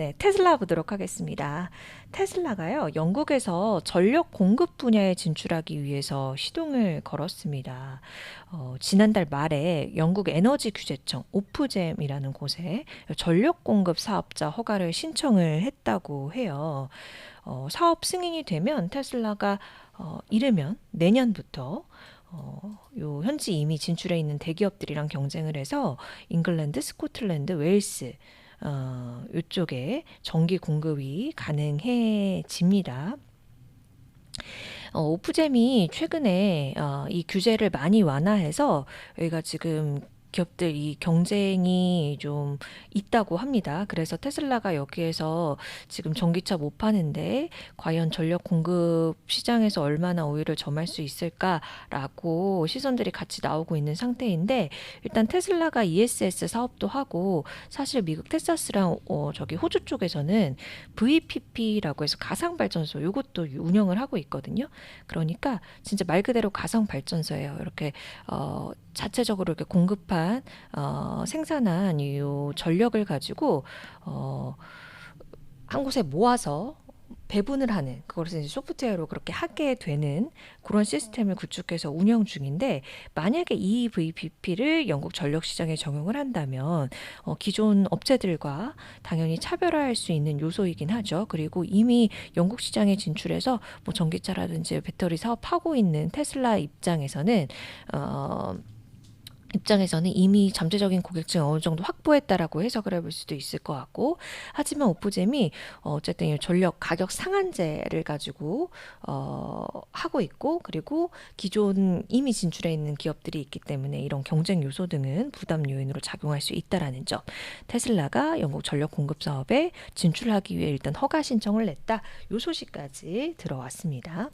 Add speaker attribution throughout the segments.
Speaker 1: 네, 테슬라 보도록 하겠습니다. 테슬라가요, 영국에서 전력 공급 분야에 진출하기 위해서 시동을 걸었습니다. 지난달 말에 영국 에너지 규제청 오프잼이라는 곳에 전력 공급 사업자 허가를 신청을 했다고 해요. 사업 승인이 되면 테슬라가 이르면 내년부터 요 현지 이미 진출해 있는 대기업들이랑 경쟁을 해서 잉글랜드, 스코틀랜드, 웨일스 이쪽에 전기 공급이 가능해집니다. 오프잼이 최근에 이 규제를 많이 완화해서 여기가 지금 기업들이 경쟁이 좀 있다고 합니다. 그래서 테슬라가 여기에서 지금 전기차 못 파는데 과연 전력 공급 시장에서 얼마나 우위를 점할 수 있을까라고 시선들이 같이 나오고 있는 상태인데, 일단 테슬라가 ESS 사업도 하고 사실 미국 텍사스랑 저기 호주 쪽에서는 VPP라고 해서 가상 발전소 이것도 운영을 하고 있거든요. 그러니까 진짜 말 그대로 가상 발전소예요. 이렇게 자체적으로 이렇게 공급한 생산한 이 전력을 가지고 한 곳에 모아서 배분을 하는, 그것을 이제 소프트웨어로 그렇게 하게 되는 그런 시스템을 구축해서 운영 중인데, 만약에 이 VPP를 영국 전력 시장에 적용을 한다면 기존 업체들과 당연히 차별화할 수 있는 요소이긴 하죠. 그리고 이미 영국 시장에 진출해서 뭐 전기차라든지 배터리 사업하고 있는 테슬라 입장에서는 이미 잠재적인 고객층 어느 정도 확보했다라고 해석을 해볼 수도 있을 것 같고, 하지만 오프잼이 어쨌든 이 전력 가격 상한제를 가지고 하고 있고, 그리고 기존 이미 진출해 있는 기업들이 있기 때문에 이런 경쟁 요소 등은 부담 요인으로 작용할 수 있다라는 점, 테슬라가 영국 전력 공급 사업에 진출하기 위해 일단 허가 신청을 냈다, 요 소식까지 들어왔습니다.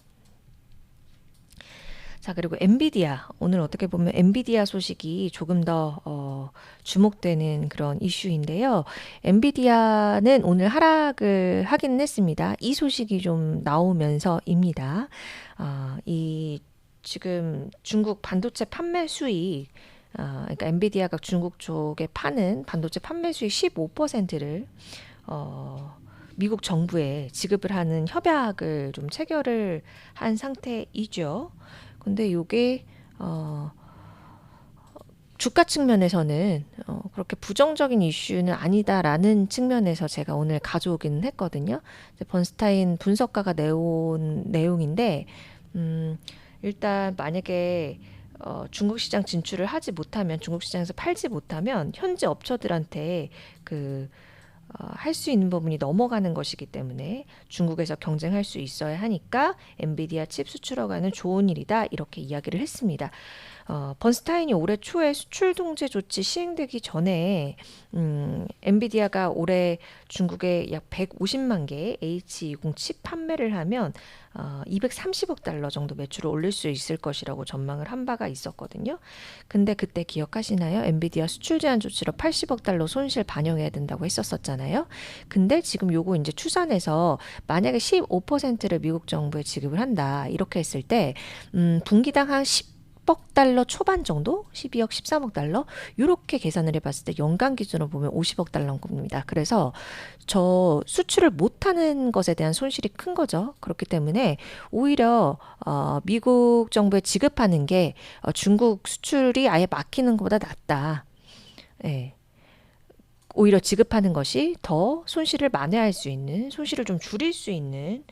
Speaker 1: 자, 그리고 엔비디아. 오늘 어떻게 보면 엔비디아 소식이 조금 더 주목되는 그런 이슈인데요. 엔비디아는 오늘 하락을 하기는 했습니다. 이 소식이 좀 나오면서입니다. 이 지금 중국 반도체 판매 수익, 그러니까 엔비디아가 중국 쪽에 파는 반도체 판매 수익 15%를 미국 정부에 지급을 하는 협약을 좀 체결을 한 상태이죠. 근데 요게 주가 측면에서는 그렇게 부정적인 이슈는 아니다라는 측면에서 제가 오늘 가져오기는 했거든요. 번스타인 분석가가 내온 내용인데, 일단 만약에 중국 시장 진출을 하지 못하면, 중국 시장에서 팔지 못하면 현지 업체들한테 할 수 있는 부분이 넘어가는 것이기 때문에 중국에서 경쟁할 수 있어야 하니까 엔비디아 칩 수출허가는 좋은 일이다, 이렇게 이야기를 했습니다. 번스타인이 올해 초에 수출 통제 조치 시행되기 전에 엔비디아가 올해 중국에 약 150만 개의 H20 칩 판매를 하면 230억 달러 정도 매출을 올릴 수 있을 것이라고 전망을 한 바가 있었거든요. 근데 그때 기억하시나요? 엔비디아 수출 제한 조치로 80억 달러 손실 반영해야 된다고 했었잖아요. 근데 지금 요거 이제 추산해서 만약에 15%를 미국 정부에 지급을 한다, 이렇게 했을 때 분기당 한 10억 달러 초반 정도? 12억, 13억 달러? 이렇게 계산을 해봤을 때 연간 기준으로 보면 50억 달러인 겁니다. 그래서 저 수출을 못하는 것에 대한 손실이 큰 거죠. 그렇기 때문에 오히려 미국 정부에 지급하는 게 중국 수출이 아예 막히는 것보다 낫다. 예. 오히려 지급하는 것이 더 손실을 만회할 수 있는, 손실을 좀 줄일 수 있는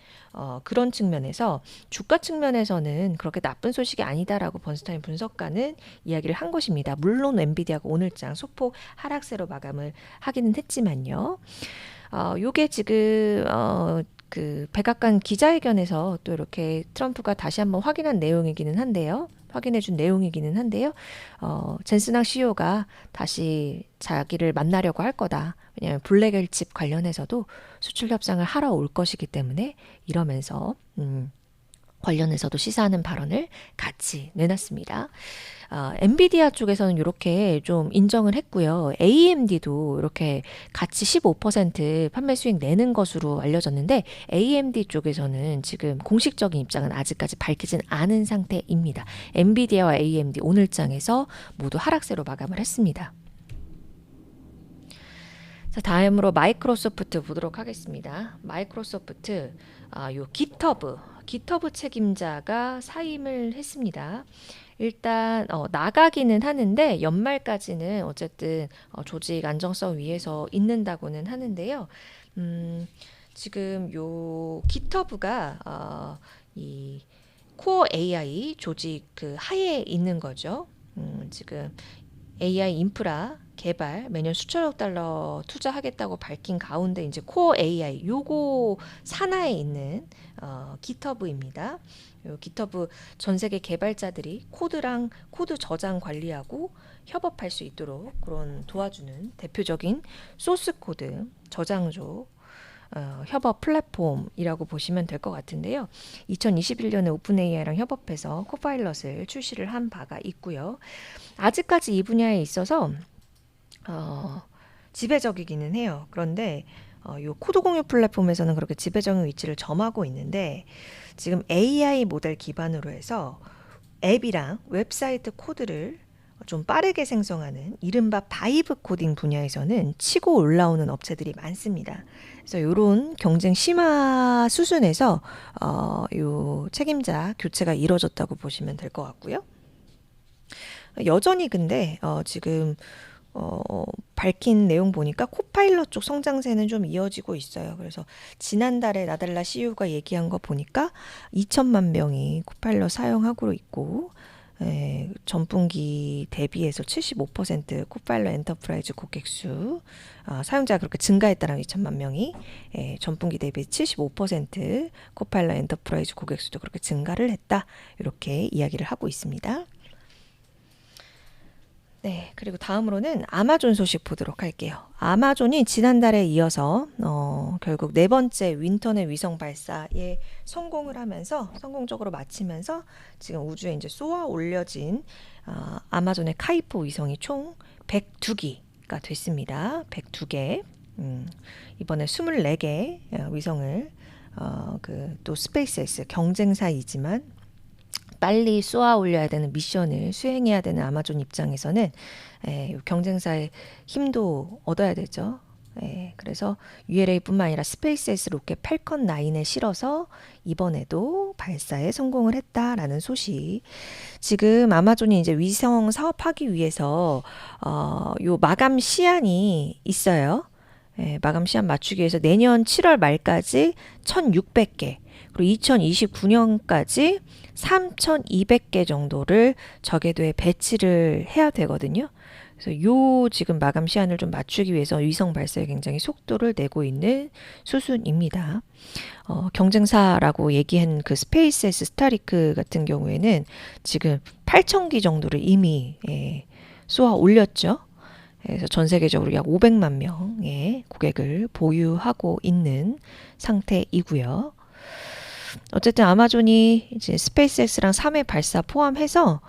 Speaker 1: 그런 측면에서 주가 측면에서는 그렇게 나쁜 소식이 아니다라고 번스타인 분석가는 이야기를 한 것입니다. 물론 엔비디아가 오늘장 소폭 하락세로 마감을 하기는 했지만요. 요게 지금 그 백악관 기자회견에서 또 이렇게 트럼프가 다시 한번 확인해 준 내용이기는 한데요. 젠슨왕 CEO가 다시 자기를 만나려고 할 거다. 왜냐하면 블랙엘 칩 관련해서도 수출 협상을 하러 올 것이기 때문에, 이러면서 관련해서도 시사하는 발언을 같이 내놨습니다. 엔비디아 쪽에서는 이렇게 좀 인정을 했고요. AMD도 이렇게 같이 15% 판매 수익 내는 것으로 알려졌는데, AMD 쪽에서는 지금 공식적인 입장은 아직까지 밝히진 않은 상태입니다. 엔비디아와 AMD 오늘장에서 모두 하락세로 마감을 했습니다. 자, 다음으로 마이크로소프트 보도록 하겠습니다. 마이크로소프트, 요 깃허브 책임자가 사임을 했습니다. 일단 나가기는 하는데 연말까지는 어쨌든 조직 안정성 위해서 있는다고는 하는데요. 지금 요 깃허브가 이 코어 AI 조직 그 하에 있는 거죠. 지금 AI 인프라 개발 매년 수천억 달러 투자하겠다고 밝힌 가운데 이제 코어 AI 요거 산하에 있는 깃허브입니다. 요 깃허브 전 세계 개발자들이 코드 저장 관리하고 협업할 수 있도록 그런 도와주는 대표적인 소스 코드 저장조 협업 플랫폼이라고 보시면 될 것 같은데요. 2021년에 오픈 AI랑 협업해서 코파일럿을 출시를 한 바가 있고요. 아직까지 이 분야에 있어서 지배적이기는 해요. 그런데 이 코드 공유 플랫폼에서는 그렇게 지배적인 위치를 점하고 있는데 지금 AI 모델 기반으로 해서 앱이랑 웹사이트 코드를 좀 빠르게 생성하는 이른바 바이브 코딩 분야에서는 치고 올라오는 업체들이 많습니다. 그래서 이런 경쟁 심화 수준에서 요 책임자 교체가 이루어졌다고 보시면 될 것 같고요. 여전히 근데 지금 밝힌 내용 보니까 코파일럿 쪽 성장세는 좀 이어지고 있어요. 그래서 지난달에 나달라 CEO가 얘기한 거 보니까 2천만 명이 코파일럿 사용하고 있고 전분기 대비해서 75% 코파일럿 엔터프라이즈 고객 수 사용자가 그렇게 증가했다라는 2천만 명이 전분기 대비 75% 코파일럿 엔터프라이즈 고객 수도 그렇게 증가를 했다. 이렇게 이야기를 하고 있습니다. 네, 그리고 다음으로는 아마존 소식 보도록 할게요. 아마존이 지난달에 이어서 결국 네 번째 윈터넷 위성 발사에 성공을 하면서 성공적으로 마치면서 지금 우주에 이제 쏘아 올려진 아마존의 카이포 위성이 총 102기가 됐습니다. 102개. 이번에 24개 위성을 또 스페이스X 경쟁사이지만 빨리 쏘아 올려야 되는 미션을 수행해야 되는 아마존 입장에서는 경쟁사의 힘도 얻어야 되죠. 그래서 ULA뿐만 아니라 스페이스X 로켓 팔컨 9에 실어서 이번에도 발사에 성공을 했다라는 소식. 지금 아마존이 이제 위성 사업하기 위해서 요 마감 시한이 있어요. 마감 시한 맞추기 위해서 내년 7월 말까지 1,600개, 그리고 2029년까지 3,200개 정도를 저궤도에 배치를 해야 되거든요. 그래서 요 지금 마감 시한을 좀 맞추기 위해서 위성 발사에 굉장히 속도를 내고 있는 수순입니다. 경쟁사라고 얘기한 그 스페이스X 스타리크 같은 경우에는 지금 8,000기 정도를 이미 쏘아 올렸죠. 그래서 전 세계적으로 약 500만 명의 고객을 보유하고 있는 상태이고요. 어쨌든 아마존이 이제 스페이스X랑 3회 발사 포함해서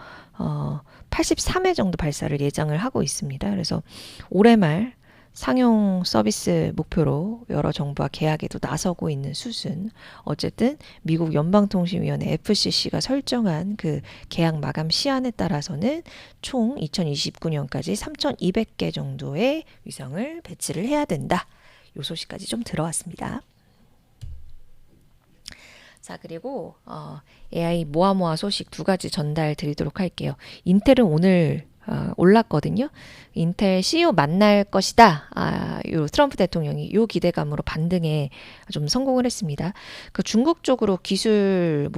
Speaker 1: 83회 정도 발사를 예정을 하고 있습니다. 그래서 올해 말 상용 서비스 목표로 여러 정부와 계약에도 나서고 있는 수순. 어쨌든 미국 연방통신위원회 FCC가 설정한 그 계약 마감 시한에 따라서는 총 2029년까지 3,200개 정도의 위성을 배치를 해야 된다. 요 소식까지 좀 들어왔습니다. 자, 그리고 AI 모아모아 소식 두 가지 전달 드리도록 할게요. 인텔은 오늘 올랐거든요. 인텔 CEO 만날 것이다. 요 트럼프 대통령이 요 기대감으로 반등에 좀 성공을 했습니다. 그 중국 쪽으로 기술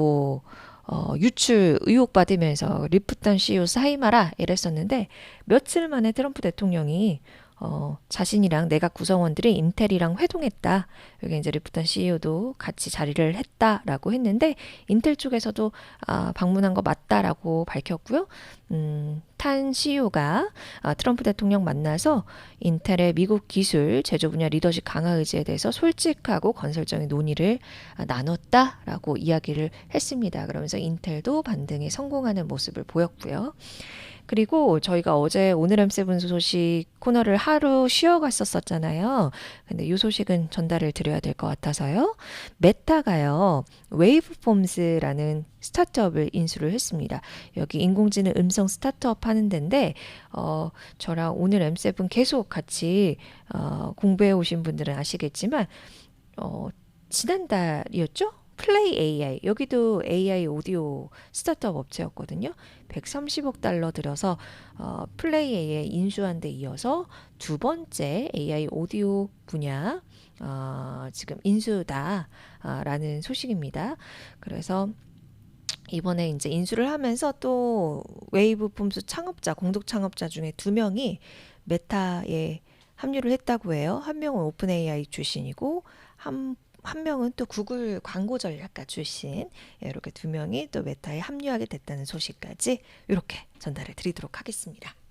Speaker 1: 유출 의혹 받으면서 리프턴 CEO 사임하라 이랬었는데 며칠 만에 트럼프 대통령이 자신이랑 내각 구성원들이 인텔이랑 회동했다. 여기 이제 리프턴 CEO도 같이 자리를 했다라고 했는데 인텔 쪽에서도 방문한 거 맞다라고 밝혔고요. 탄 CEO가 트럼프 대통령 만나서 인텔의 미국 기술 제조 분야 리더십 강화 의지에 대해서 솔직하고 건설적인 논의를 나눴다라고 이야기를 했습니다. 그러면서 인텔도 반등에 성공하는 모습을 보였고요. 그리고 저희가 어제 오늘 M7 소식 코너를 하루 쉬어갔었잖아요. 근데 이 소식은 전달을 드려야 될 것 같아서요. 메타가요, 웨이브폼스라는 스타트업을 인수를 했습니다. 여기 인공지능 음성 스타트업 하는 데인데, 저랑 오늘 M7 계속 같이 공부해 오신 분들은 아시겠지만, 어, 지난달이었죠? 플레이 AI, 여기도 AI 오디오 스타트업 업체였거든요. 130억 달러 들여서 플레이 AI 인수한 데 이어서 두 번째 AI 오디오 분야 지금 인수다라는 소식입니다. 그래서 이번에 이제 인수를 하면서 또 웨이브 폼스 창업자, 공동 창업자 중에 두 명이 메타에 합류를 했다고 해요. 한 명은 오픈 AI 출신이고 한 명은 또 구글 광고 전략가 출신. 이렇게 두 명이 또 메타에 합류하게 됐다는 소식까지 이렇게 전달해 드리도록 하겠습니다.